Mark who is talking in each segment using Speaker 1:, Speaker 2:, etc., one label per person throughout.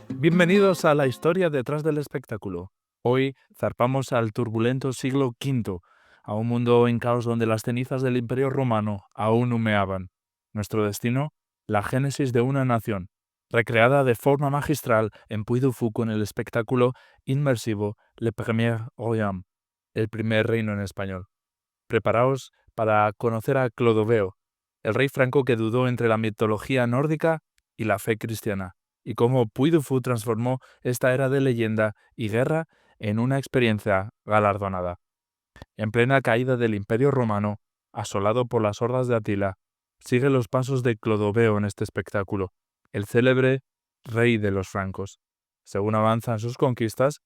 Speaker 1: Bienvenidos a la historia detrás del espectáculo. Hoy zarpamos al turbulento siglo V, a un mundo en caos donde las cenizas del Imperio Romano aún humeaban. Nuestro destino, la génesis de una nación, recreada de forma magistral en Puy du Fou con el espectáculo inmersivo Le Premier Royaume, el primer reino en español. Preparaos para conocer a Clodoveo, el rey franco que dudó entre la mitología nórdica y la fe cristiana, y cómo Puy du Fou transformó esta era de leyenda y guerra en una experiencia galardonada. En plena caída del Imperio Romano, asolado por las hordas de Atila, sigue los pasos de Clodoveo en este espectáculo, el célebre rey de los francos. Según avanzan sus conquistas,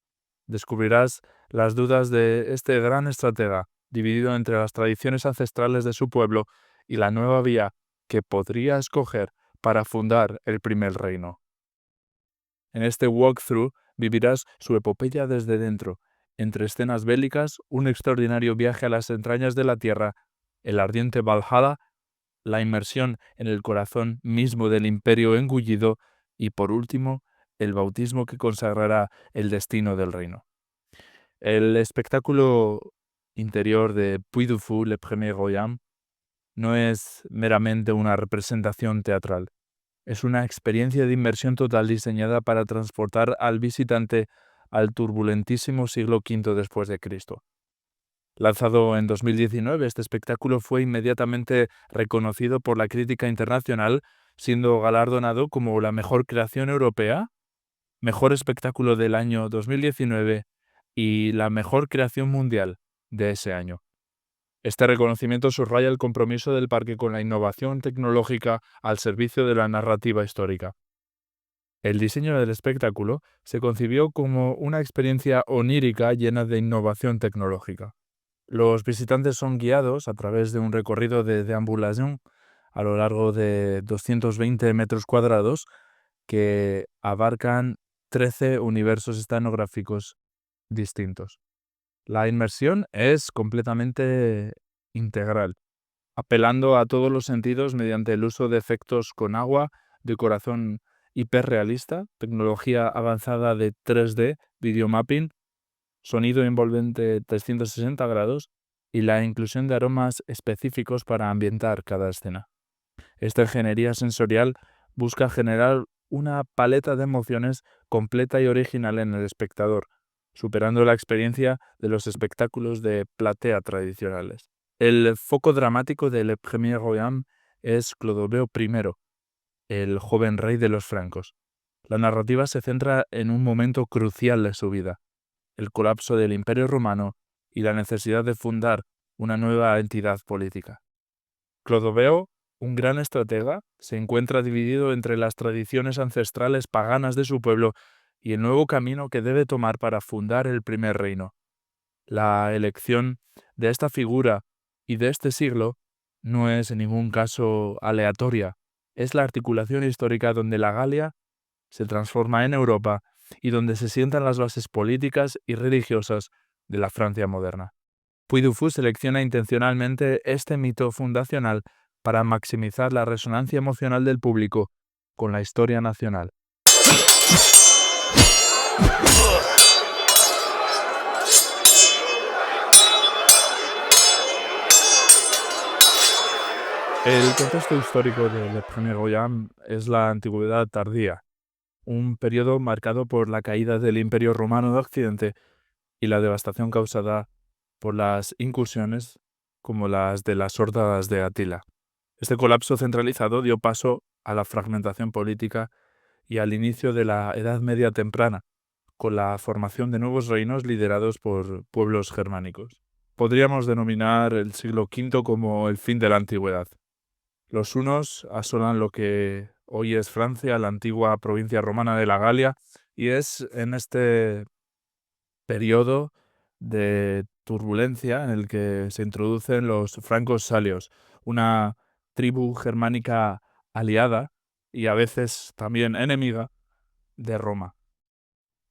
Speaker 1: descubrirás las dudas de este gran estratega, dividido entre las tradiciones ancestrales de su pueblo y la nueva vía que podría escoger para fundar el primer reino. En este walkthrough vivirás su epopeya desde dentro, entre escenas bélicas, un extraordinario viaje a las entrañas de la tierra, el ardiente Valhalla, la inmersión en el corazón mismo del imperio engullido y, por último, el bautismo que consagrará el destino del reino. El espectáculo interior de Puy du Fou, Le Premier Royaume, no es meramente una representación teatral. Es una experiencia de inmersión total diseñada para transportar al visitante al turbulentísimo siglo V después de Cristo. Lanzado en 2019, este espectáculo fue inmediatamente reconocido por la crítica internacional, siendo galardonado como la mejor creación europea, mejor espectáculo del año 2019 y la mejor creación mundial de ese año. Este reconocimiento subraya el compromiso del parque con la innovación tecnológica al servicio de la narrativa histórica. El diseño del espectáculo se concibió como una experiencia onírica llena de innovación tecnológica. Los visitantes son guiados a través de un recorrido de deambulación a lo largo de 220 metros cuadrados que abarcan 13 universos escenográficos distintos. La inmersión es completamente integral, apelando a todos los sentidos mediante el uso de efectos con agua, decoración hiperrealista, tecnología avanzada de 3D, videomapping, sonido envolvente 360 grados y la inclusión de aromas específicos para ambientar cada escena. Esta ingeniería sensorial busca generar una paleta de emociones completa y original en el espectador, superando la experiencia de los espectáculos de platea tradicionales. El foco dramático de Le Premier Royaume es Clodoveo I, el joven rey de los francos. La narrativa se centra en un momento crucial de su vida, el colapso del Imperio Romano y la necesidad de fundar una nueva entidad política. Clodoveo, un gran estratega, se encuentra dividido entre las tradiciones ancestrales paganas de su pueblo y el nuevo camino que debe tomar para fundar el primer reino. La elección de esta figura y de este siglo no es en ningún caso aleatoria. Es la articulación histórica donde la Galia se transforma en Europa y donde se sientan las bases políticas y religiosas de la Francia moderna. Puy du Fou selecciona intencionalmente este mito fundacional para maximizar la resonancia emocional del público con la historia nacional. El contexto histórico de Le Premier Royaume es la Antigüedad tardía, un periodo marcado por la caída del Imperio Romano de Occidente y la devastación causada por las incursiones como las de las hordas de Atila. Este colapso centralizado dio paso a la fragmentación política y al inicio de la Edad Media temprana, con la formación de nuevos reinos liderados por pueblos germánicos. Podríamos denominar el siglo V como el fin de la antigüedad. Los hunos asolan lo que hoy es Francia, la antigua provincia romana de la Galia, y es en este periodo de turbulencia en el que se introducen los francos salios, una tribu germánica aliada y a veces también enemiga de Roma.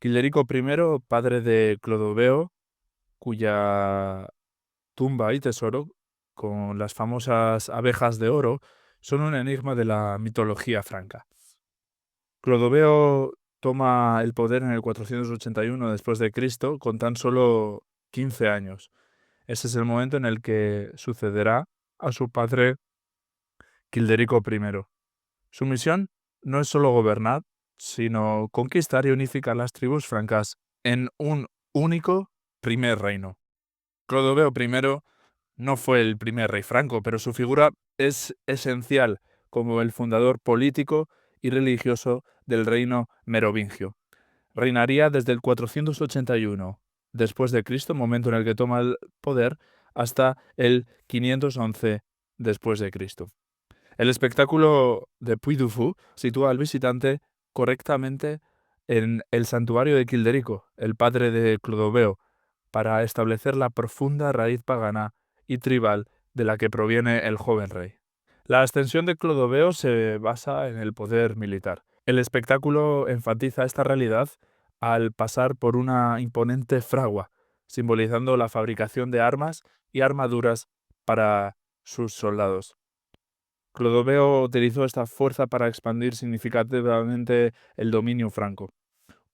Speaker 1: Childerico I, padre de Clodoveo, cuya tumba y tesoro, con las famosas abejas de oro, son un enigma de la mitología franca. Clodoveo toma el poder en el 481 después de Cristo con tan solo 15 años. Ese es el momento en el que sucederá a su padre Childerico I. Su misión no es solo gobernar, sino conquistar y unificar las tribus francas en un único primer reino. Clodoveo I no fue el primer rey franco, pero su figura es esencial como el fundador político y religioso del reino merovingio. Reinaría desde el 481 después de Cristo, momento en el que toma el poder, hasta el 511 después de Cristo. El espectáculo de Puy du Fou sitúa al visitante correctamente en el santuario de Childerico, el padre de Clodoveo, para establecer la profunda raíz pagana y tribal de la que proviene el joven rey. La ascensión de Clodoveo se basa en el poder militar. El espectáculo enfatiza esta realidad al pasar por una imponente fragua, simbolizando la fabricación de armas y armaduras para sus soldados. Clodoveo utilizó esta fuerza para expandir significativamente el dominio franco.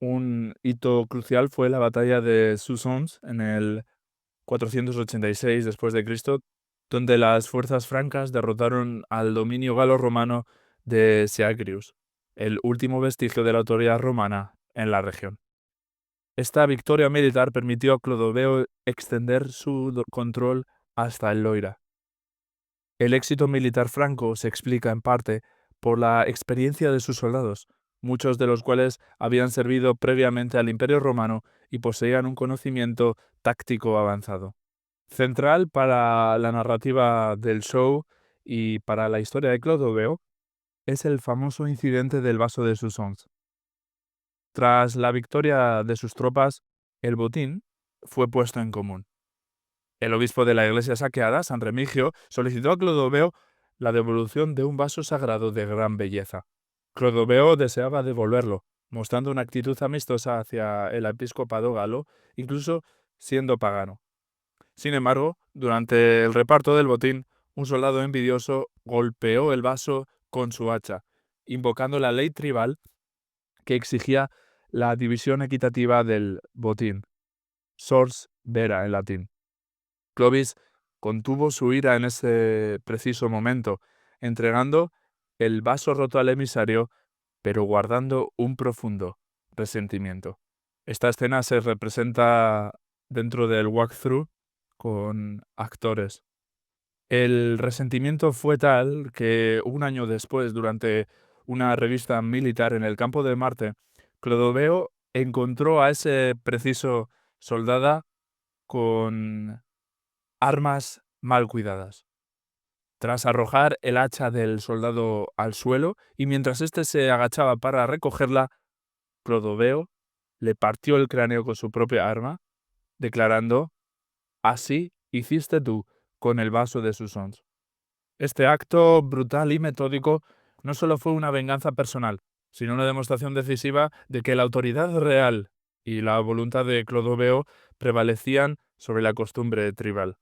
Speaker 1: Un hito crucial fue la batalla de Soissons en el 486 después de Cristo, donde las fuerzas francas derrotaron al dominio galo-romano de Syagrius, el último vestigio de la autoridad romana en la región. Esta victoria militar permitió a Clodoveo extender su control hasta el Loira. El éxito militar franco se explica en parte por la experiencia de sus soldados, muchos de los cuales habían servido previamente al Imperio Romano y poseían un conocimiento táctico avanzado. Central para la narrativa del show y para la historia de Clodoveo es el famoso incidente del vaso de Soissons. Tras la victoria de sus tropas, el botín fue puesto en común. El obispo de la iglesia saqueada, San Remigio, solicitó a Clodoveo la devolución de un vaso sagrado de gran belleza. Clodoveo deseaba devolverlo, mostrando una actitud amistosa hacia el episcopado galo, incluso siendo pagano. Sin embargo, durante el reparto del botín, un soldado envidioso golpeó el vaso con su hacha, invocando la ley tribal que exigía la división equitativa del botín, sors vera en latín. Clovis contuvo su ira en ese preciso momento, entregando el vaso roto al emisario, pero guardando un profundo resentimiento. Esta escena se representa dentro del walkthrough con actores. El resentimiento fue tal que un año después, durante una revista militar en el campo de Marte, Clodoveo encontró a ese preciso soldado con armas mal cuidadas. Tras arrojar el hacha del soldado al suelo y mientras éste se agachaba para recogerla, Clodoveo le partió el cráneo con su propia arma, declarando: «Así hiciste tú con el vaso de Soissons». Este acto brutal y metódico no solo fue una venganza personal, sino una demostración decisiva de que la autoridad real y la voluntad de Clodoveo prevalecían sobre la costumbre tribal.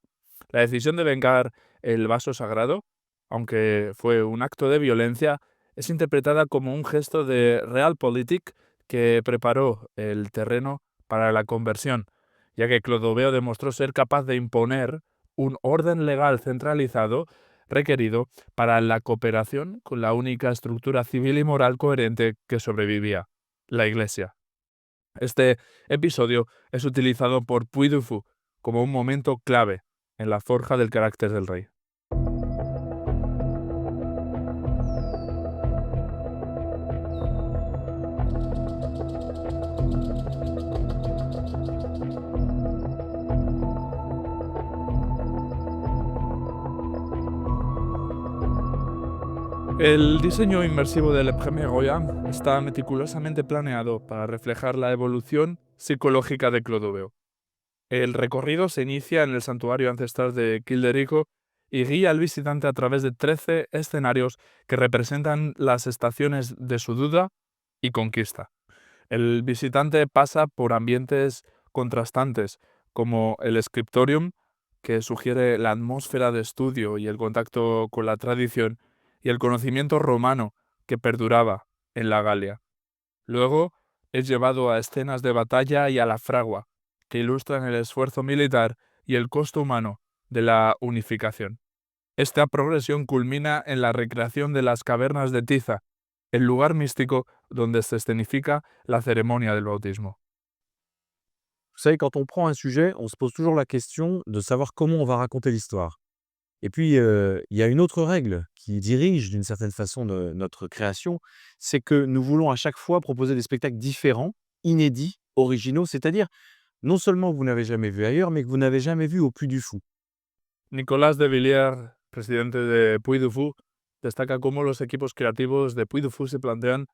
Speaker 1: La decisión de vengar el vaso sagrado, aunque fue un acto de violencia, es interpretada como un gesto de realpolitik que preparó el terreno para la conversión, ya que Clodoveo demostró ser capaz de imponer un orden legal centralizado requerido para la cooperación con la única estructura civil y moral coherente que sobrevivía, la Iglesia. Este episodio es utilizado por Puy du Fou como un momento clave en la forja del carácter del rey. El diseño inmersivo del Le Premier Royal está meticulosamente planeado para reflejar la evolución psicológica de Clodoveo. El recorrido se inicia en el santuario ancestral de Childerico y guía al visitante a través de 13 escenarios que representan las estaciones de su duda y conquista. El visitante pasa por ambientes contrastantes, como el scriptorium, que sugiere la atmósfera de estudio y el contacto con la tradición, y el conocimiento romano que perduraba en la Galia. Luego es llevado a escenas de batalla y a la fragua, que ilustran el esfuerzo militar y el costo humano de la unificación. Esta progresión culmina en la recreación de las cavernas de Tiza, el lugar místico donde se escenifica la ceremonia del bautismo.
Speaker 2: Vous savez, quand on prend un sujet, on se pose toujours la question de savoir comment on va raconter l'histoire. Et puis, il y a une autre règle qui dirige d'une certaine façon notre création, c'est que nous voulons à chaque fois proposer des spectacles différents, inédits, originaux, c'est-à-dire non seulement que vous n'avez jamais vu ailleurs, mais que vous n'avez jamais vu au Puy du Fou.
Speaker 1: Nicolás de Villiers, presidente de Puy du Fou, destaca cómo los equipos creativos de Puy du Fou se plantean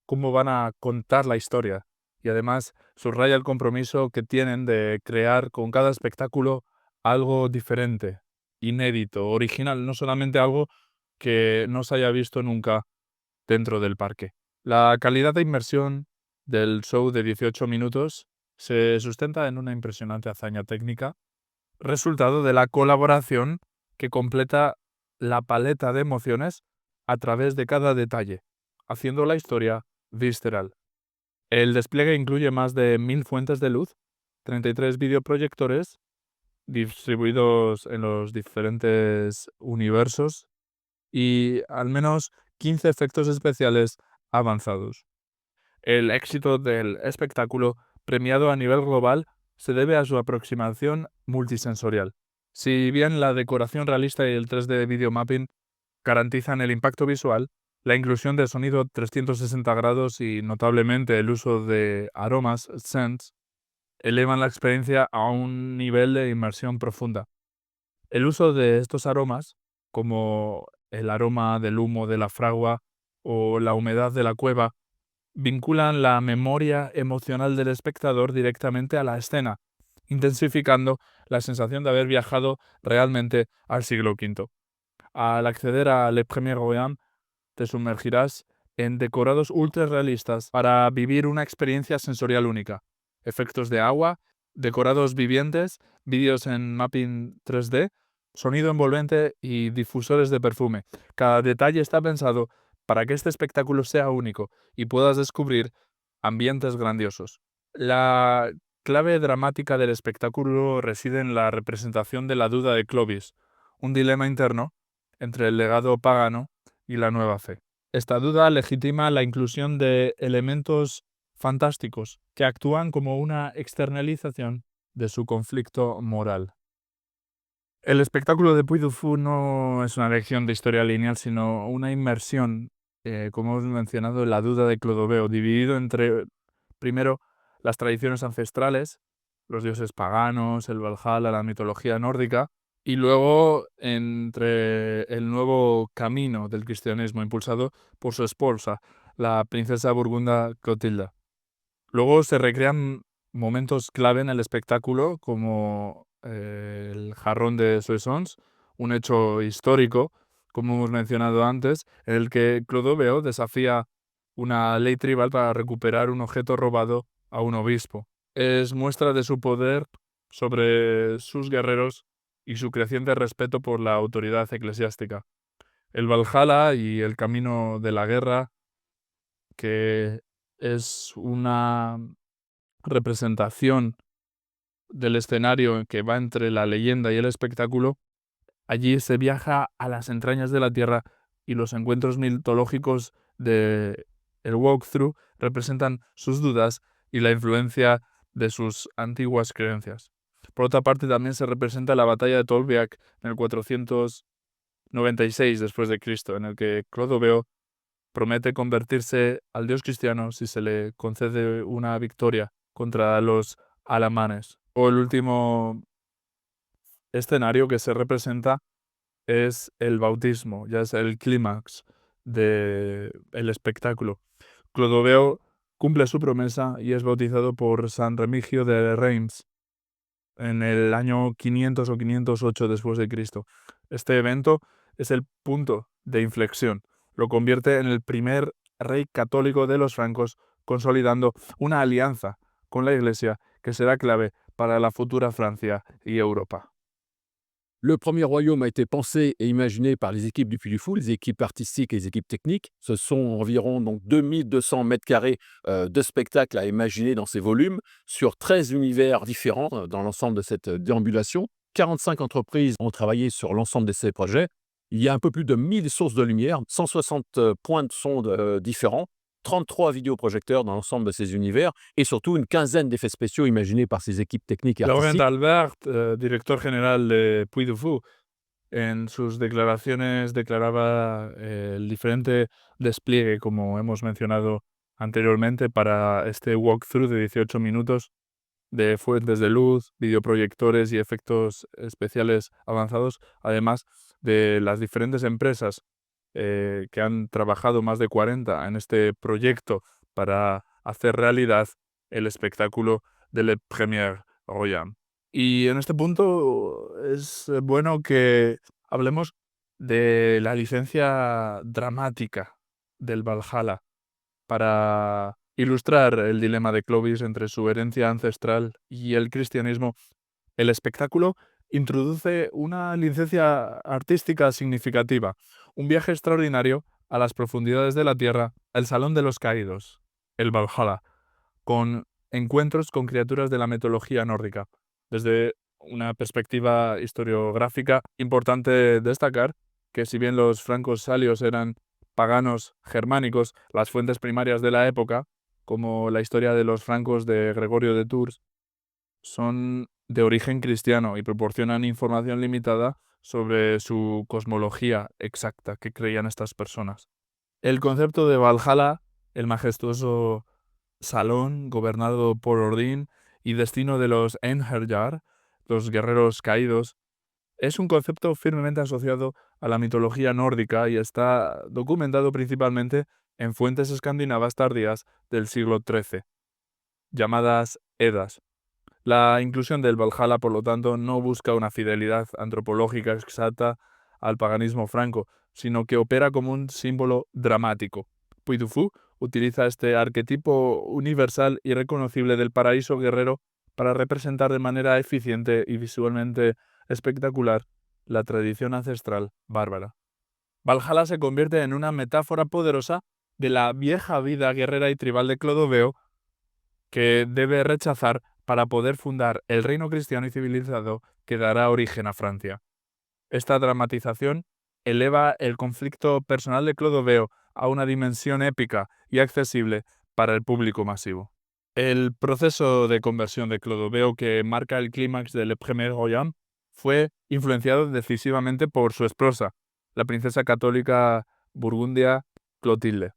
Speaker 1: cómo van a contar la historia y además subraya el compromiso que tienen de crear con cada espectáculo algo diferente, inédito, original, no solamente algo que no se haya visto nunca dentro del parque. La calidad de inmersión del show de 18 minutos se sustenta en una impresionante hazaña técnica, resultado de la colaboración que completa la paleta de emociones a través de cada detalle, haciendo la historia visceral. El despliegue incluye más de 1000 fuentes de luz, 33 videoproyectores distribuidos en los diferentes universos y al menos 15 efectos especiales avanzados. El éxito del espectáculo, premiado a nivel global, se debe a su aproximación multisensorial. Si bien la decoración realista y el 3D video mapping garantizan el impacto visual, la inclusión de sonido 360 grados y notablemente el uso de aromas, scents, elevan la experiencia a un nivel de inmersión profunda. El uso de estos aromas, como el aroma del humo de la fragua o la humedad de la cueva, vinculan la memoria emocional del espectador directamente a la escena, intensificando la sensación de haber viajado realmente al siglo V. Al acceder a Le Premier Orient, te sumergirás en decorados ultra realistas para vivir una experiencia sensorial única. Efectos de agua, decorados vivientes, vídeos en mapping 3D, sonido envolvente y difusores de perfume. Cada detalle está pensado para que este espectáculo sea único y puedas descubrir ambientes grandiosos. La clave dramática del espectáculo reside en la representación de la duda de Clovis, un dilema interno entre el legado pagano y la nueva fe. Esta duda legitima la inclusión de elementos fantásticos que actúan como una externalización de su conflicto moral. El espectáculo de Puy du Fou no es una lección de historia lineal, sino una inmersión, como hemos mencionado, en la duda de Clodoveo, dividido entre, primero, las tradiciones ancestrales, los dioses paganos, el Valhalla, la mitología nórdica, y luego entre el nuevo camino del cristianismo impulsado por su esposa, la princesa burgunda Clotilda. Luego se recrean momentos clave en el espectáculo, como el jarrón de Soissons, un hecho histórico, como hemos mencionado antes, en el que Clodoveo desafía una ley tribal para recuperar un objeto robado a un obispo. Es muestra de su poder sobre sus guerreros y su creciente respeto por la autoridad eclesiástica. El Valhalla y el camino de la guerra, que es una representación del escenario que va entre la leyenda y el espectáculo, allí se viaja a las entrañas de la tierra y los encuentros mitológicos de el walkthrough representan sus dudas y la influencia de sus antiguas creencias. Por otra parte, también se representa la batalla de Tolbiac en el 496 después de Cristo, en el que Clodoveo promete convertirse al dios cristiano si se le concede una victoria contra los alamanes. O el último escenario que se representa es el bautismo, ya es el clímax del espectáculo. Clodoveo cumple su promesa y es bautizado por San Remigio de Reims en el año 500 o 508 después de Cristo. Este evento es el punto de inflexión. Lo convierte en el primer rey católico de los francos, consolidando una alianza con la Iglesia que será clave para la futura Francia y Europa.
Speaker 3: Le premier royaume a été pensé et imaginé par les équipes du Puy du Fou, les équipes artistiques et les équipes techniques. Ce sont environ donc 2200 mètres carrés de spectacles à imaginer dans ces volumes, sur 13 univers différents dans l'ensemble de cette déambulation. 45 entreprises ont travaillé sur l'ensemble de ces projets. Il y a un peu plus de 1000 sources de lumière, 160 points de son différents, 33 vidéoprojecteurs dans l'ensemble de ces univers et surtout une quinzaine d'effets spéciaux imaginés par ces équipes techniques et
Speaker 1: Laurent
Speaker 3: artistiques.
Speaker 1: Albert, director general de Puy du Fou, en sus declaraciones declaraba el diferente despliegue, como hemos mencionado anteriormente, para este walkthrough de 18 minutos de fuentes de luz, videoproyectores y efectos especiales avanzados, además de las diferentes empresas que han trabajado, más de 40, en este proyecto para hacer realidad el espectáculo de Le Premier Royal. Y en este punto es bueno que hablemos de la licencia dramática del Valhalla para ilustrar el dilema de Clovis entre su herencia ancestral y el cristianismo. El espectáculo introduce una licencia artística significativa, un viaje extraordinario a las profundidades de la tierra, el Salón de los Caídos, el Valhalla, con encuentros con criaturas de la mitología nórdica. Desde una perspectiva historiográfica, importante destacar que si bien los francos salios eran paganos germánicos, las fuentes primarias de la época, como la historia de los francos de Gregorio de Tours, son de origen cristiano y proporcionan información limitada sobre su cosmología exacta que creían estas personas. El concepto de Valhalla, el majestuoso salón gobernado por Odín y destino de los Einherjar, los guerreros caídos, es un concepto firmemente asociado a la mitología nórdica y está documentado principalmente en fuentes escandinavas tardías del siglo XIII, llamadas Edas. La inclusión del Valhalla, por lo tanto, no busca una fidelidad antropológica exacta al paganismo franco, sino que opera como un símbolo dramático. Puy du Fou utiliza este arquetipo universal y reconocible del paraíso guerrero para representar de manera eficiente y visualmente espectacular la tradición ancestral bárbara. Valhalla se convierte en una metáfora poderosa de la vieja vida guerrera y tribal de Clodoveo que debe rechazar para poder fundar el reino cristiano y civilizado que dará origen a Francia. Esta dramatización eleva el conflicto personal de Clodoveo a una dimensión épica y accesible para el público masivo. El proceso de conversión de Clodoveo que marca el clímax de Le Premier Royaume fue influenciado decisivamente por su esposa, la princesa católica burgundia Clotilde.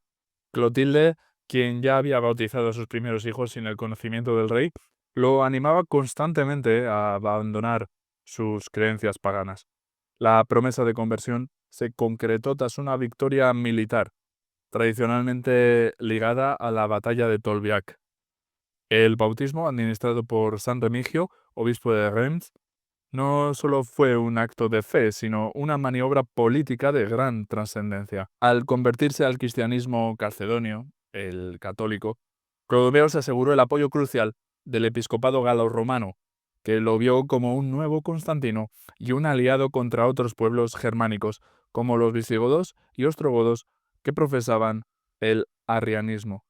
Speaker 1: Clotilde, quien ya había bautizado a sus primeros hijos sin el conocimiento del rey, lo animaba constantemente a abandonar sus creencias paganas. La promesa de conversión se concretó tras una victoria militar, tradicionalmente ligada a la batalla de Tolbiac. El bautismo, administrado por San Remigio, obispo de Reims, no solo fue un acto de fe, sino una maniobra política de gran trascendencia. Al convertirse al cristianismo calcedonio, el católico, Clodoveo se aseguró el apoyo crucial del episcopado galo-romano, que lo vio como un nuevo Constantino y un aliado contra otros pueblos germánicos, como los visigodos y ostrogodos, que profesaban el arrianismo.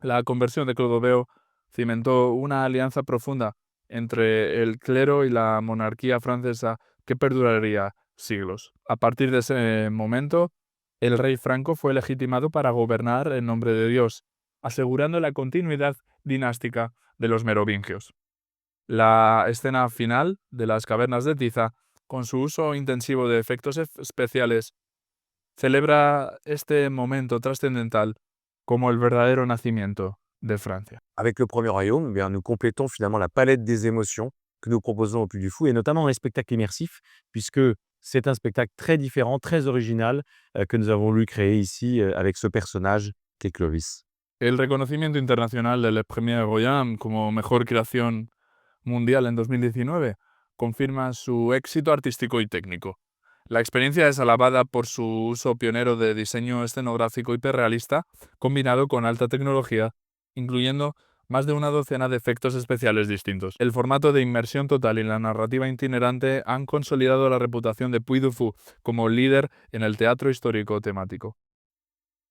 Speaker 1: La conversión de Clodoveo cimentó una alianza profunda entre el clero y la monarquía francesa que perduraría siglos. A partir de ese momento, el rey franco fue legitimado para gobernar en nombre de Dios, asegurando la continuidad dinástica de los merovingios. La escena final de las cavernas de Tiza, con su uso intensivo de efectos especiales, celebra este momento trascendental como el verdadero nacimiento de Francia.
Speaker 2: Avec le premier royaume, eh bien, nous complétons finalement la palette des émotions que nous proposons au Puy du Fou, et notamment dans les spectacles immersifs, puisque c'est un spectacle très différent, très original, que nous avons voulu créer ici avec ce personnage qu'est Clovis.
Speaker 1: El reconocimiento internacional de Le Premier Royaume como mejor creación mundial en 2019 confirma su éxito artístico y técnico. La experiencia es alabada por su uso pionero de diseño escenográfico hiperrealista combinado con alta tecnología, incluyendo más de una docena de efectos especiales distintos. El formato de inmersión total y la narrativa itinerante han consolidado la reputación de Puy du Fou como líder en el teatro histórico temático.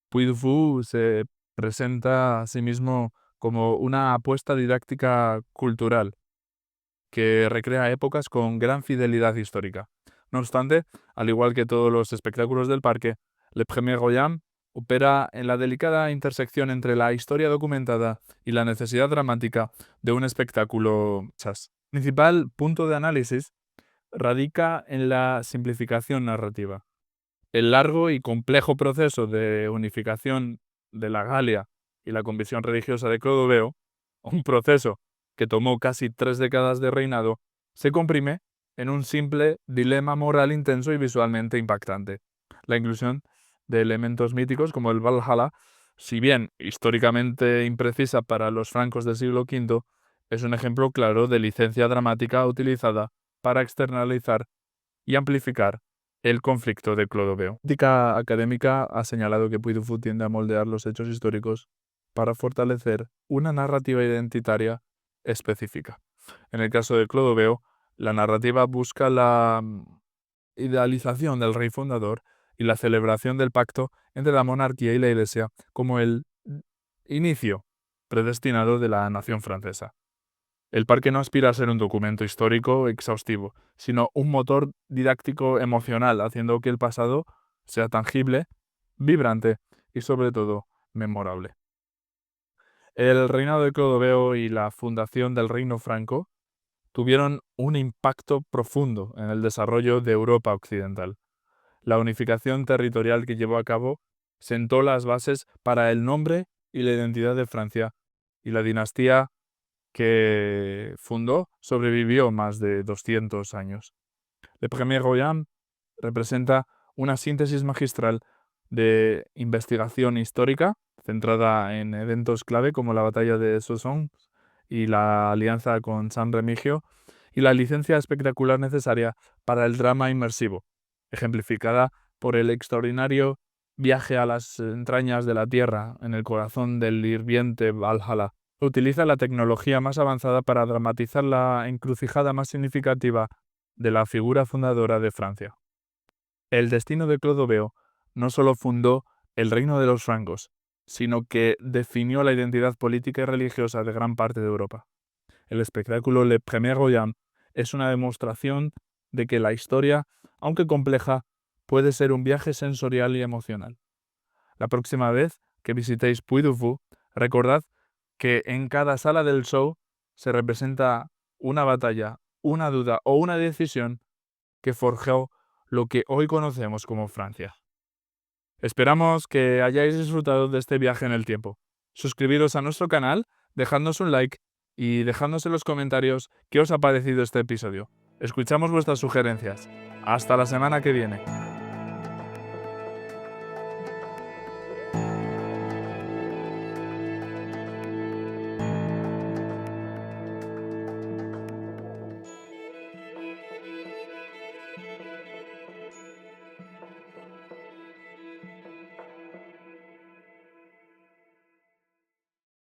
Speaker 1: Puy du Fou se presenta a sí mismo como una apuesta didáctica cultural que recrea épocas con gran fidelidad histórica. No obstante, al igual que todos los espectáculos del parque, Le Premier Royal opera en la delicada intersección entre la historia documentada y la necesidad dramática de un espectáculo chas. El principal punto de análisis radica en la simplificación narrativa. El largo y complejo proceso de unificación de la Galia y la convicción religiosa de Clodoveo, un proceso que tomó casi 3 décadas de reinado, se comprime en un simple dilema moral intenso y visualmente impactante. La inclusión de elementos míticos como el Valhalla, si bien históricamente imprecisa para los francos del siglo V, es un ejemplo claro de licencia dramática utilizada para externalizar y amplificar el conflicto de Clodoveo. La crítica académica ha señalado que Puy du Fou tiende a moldear los hechos históricos para fortalecer una narrativa identitaria específica. En el caso de Clodoveo, la narrativa busca la idealización del rey fundador y la celebración del pacto entre la monarquía y la Iglesia como el inicio predestinado de la nación francesa. El parque no aspira a ser un documento histórico exhaustivo, sino un motor didáctico emocional, haciendo que el pasado sea tangible, vibrante y sobre todo memorable. El reinado de Clodoveo y la fundación del Reino Franco tuvieron un impacto profundo en el desarrollo de Europa occidental. La unificación territorial que llevó a cabo sentó las bases para el nombre y la identidad de Francia, y la dinastía que fundó sobrevivió más de 200 años. Le Premier Royal representa una síntesis magistral de investigación histórica centrada en eventos clave como la batalla de Soissons y la alianza con San Remigio, y la licencia espectacular necesaria para el drama inmersivo, ejemplificada por el extraordinario viaje a las entrañas de la tierra en el corazón del hirviente Valhalla. Utiliza la tecnología más avanzada para dramatizar la encrucijada más significativa de la figura fundadora de Francia. El destino de Clodoveo no solo fundó el reino de los francos, sino que definió la identidad política y religiosa de gran parte de Europa. El espectáculo Le Premier Royal es una demostración de que la historia, aunque compleja, puede ser un viaje sensorial y emocional. La próxima vez que visitéis Puy du Fou, recordad que en cada sala del show se representa una batalla, una duda o una decisión que forjó lo que hoy conocemos como Francia. Esperamos que hayáis disfrutado de este viaje en el tiempo. Suscribiros a nuestro canal, dejadnos un like y dejadnos en los comentarios qué os ha parecido este episodio. Escuchamos vuestras sugerencias. Hasta la semana que viene.